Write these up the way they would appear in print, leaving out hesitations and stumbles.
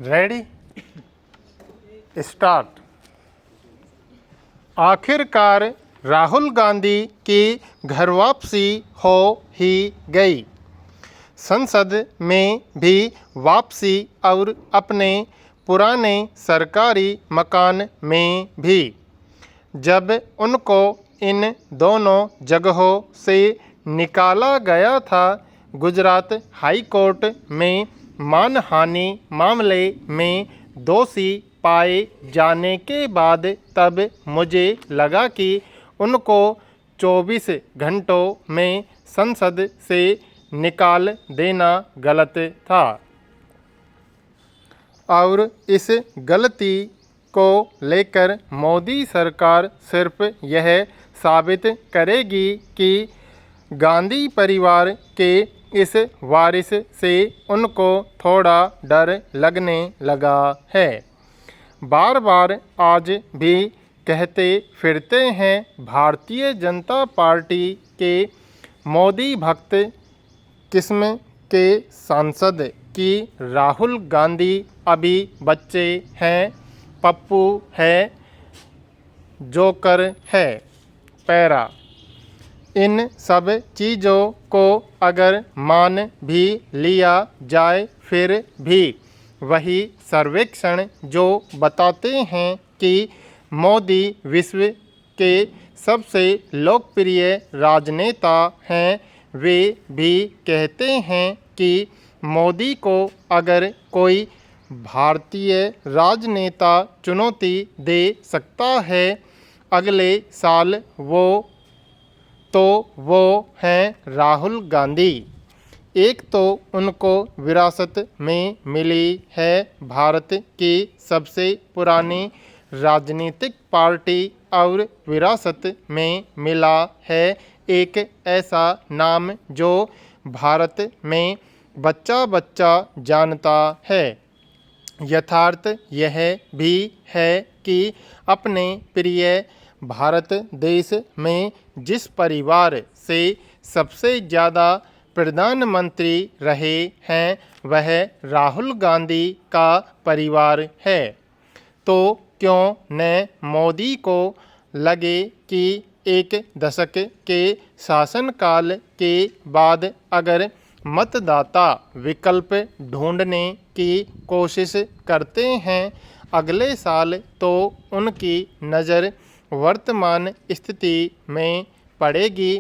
Ready start. आखिरकार राहुल गांधी की घर वापसी हो ही गई। संसद में भी वापसी और अपने पुराने सरकारी मकान में भी। जब उनको इन दोनों जगहों से निकाला गया था, गुजरात हाई कोर्ट में मानहानि मामले में दोषी पाए जाने के बाद, तब मुझे लगा कि उनको 24 घंटों में संसद से निकाल देना गलत था और इस गलती को लेकर मोदी सरकार सिर्फ यह साबित करेगी कि गांधी परिवार के इस वारिस से उनको थोड़ा डर लगने लगा है। बार बार आज भी कहते फिरते हैं भारतीय जनता पार्टी के मोदी भक्त किस्म के सांसद कि राहुल गांधी अभी बच्चे हैं, पप्पू है, जोकर है। पैरा। इन सब चीज़ों को अगर मान भी लिया जाए, फिर भी वही सर्वेक्षण जो बताते हैं कि मोदी विश्व के सबसे लोकप्रिय राजनेता हैं, वे भी कहते हैं कि मोदी को अगर कोई भारतीय राजनेता चुनौती दे सकता है अगले साल, वो हैं राहुल गांधी। एक तो उनको विरासत में मिली है भारत की सबसे पुरानी राजनीतिक पार्टी, और विरासत में मिला है एक ऐसा नाम जो भारत में बच्चा बच्चा जानता है। यथार्थ यह भी है कि अपने प्रिय भारत देश में जिस परिवार से सबसे ज़्यादा प्रधानमंत्री रहे हैं, वह राहुल गांधी का परिवार है। तो क्यों न मोदी को लगे कि एक दशक के शासनकाल के बाद अगर मतदाता विकल्प ढूंढने की कोशिश करते हैं अगले साल, तो उनकी नज़र वर्तमान स्थिति में पड़ेगी।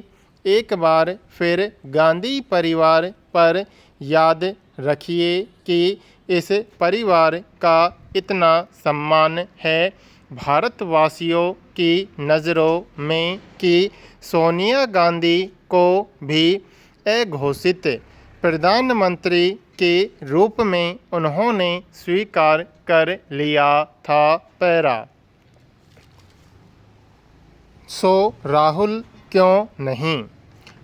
एक बार फिर गांधी परिवार पर याद रखिए कि इस परिवार का इतना सम्मान है भारतवासियों की नज़रों में कि सोनिया गांधी को भी अघोषित प्रधानमंत्री के रूप में उन्होंने स्वीकार कर लिया था। पैरा। सो राहुल क्यों नहीं?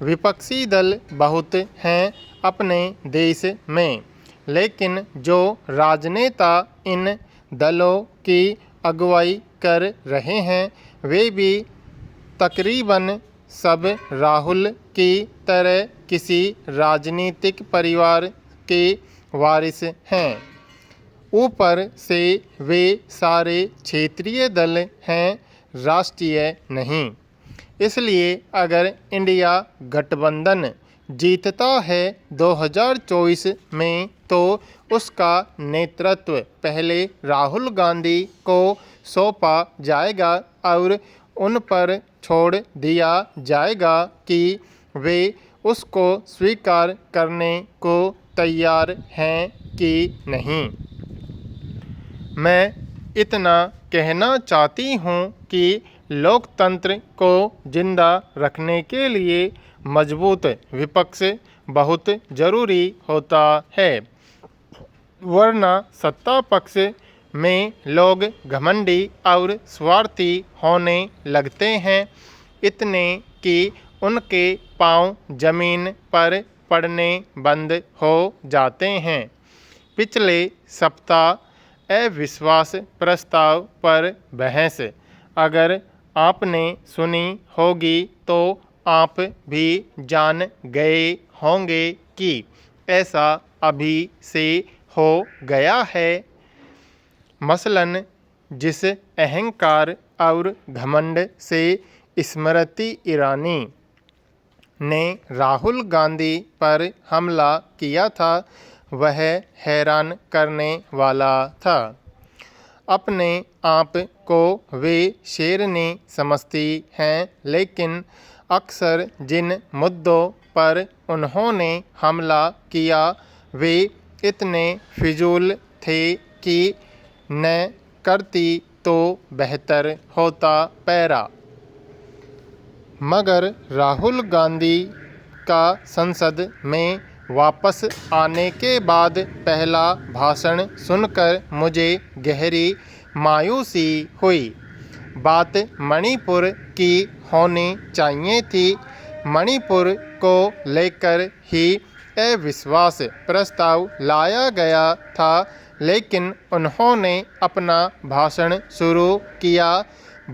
विपक्षी दल बहुत हैं अपने देश में, लेकिन जो राजनेता इन दलों की अगुवाई कर रहे हैं, वे भी तकरीबन सब राहुल की तरह किसी राजनीतिक परिवार के वारिस हैं। ऊपर से वे सारे क्षेत्रीय दल हैं, राष्ट्रीय नहीं। इसलिए अगर इंडिया गठबंधन जीतता है 2024 में, तो उसका नेतृत्व पहले राहुल गांधी को सौंपा जाएगा और उन पर छोड़ दिया जाएगा कि वे उसको स्वीकार करने को तैयार हैं कि नहीं। मैं इतना कहना चाहती हूँ कि लोकतंत्र को जिंदा रखने के लिए मजबूत विपक्ष बहुत ज़रूरी होता है, वरना सत्ता पक्ष में लोग घमंडी और स्वार्थी होने लगते हैं, इतने कि उनके पांव जमीन पर पड़ने बंद हो जाते हैं। पिछले सप्ताह अविश्वास प्रस्ताव पर बहस अगर आपने सुनी होगी, तो आप भी जान गए होंगे कि ऐसा अभी से हो गया है। मसलन जिस अहंकार और घमंड से स्मृति ईरानी ने राहुल गांधी पर हमला किया था वह हैरान करने वाला था। अपने आप को वे शेरनी समझती हैं, लेकिन अक्सर जिन मुद्दों पर उन्होंने हमला किया वे इतने फिजूल थे कि न करती तो बेहतर होता। पैरा। मगर राहुल गांधी का संसद में वापस आने के बाद पहला भाषण सुनकर मुझे गहरी मायूसी हुई। बात मणिपुर की होनी चाहिए थी। मणिपुर को लेकर ही अविश्वास प्रस्ताव लाया गया था, लेकिन उन्होंने अपना भाषण शुरू किया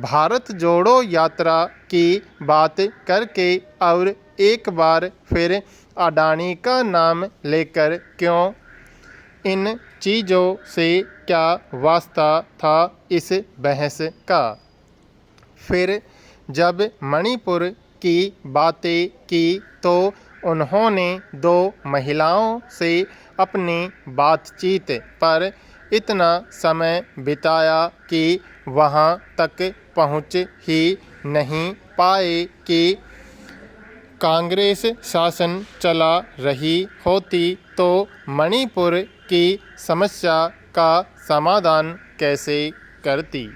भारत जोड़ो यात्रा की बात करके और एक बार फिर अडानी का नाम लेकर। क्यों? इन चीज़ों से क्या वास्ता था इस बहस का? फिर जब मणिपुर की बातें की तो उन्होंने 2 महिलाओं से अपनी बातचीत पर इतना समय बिताया कि वहां तक पहुंच ही नहीं पाए कि कांग्रेस शासन चला रही होती तो मणिपुर की समस्या का समाधान कैसे करती।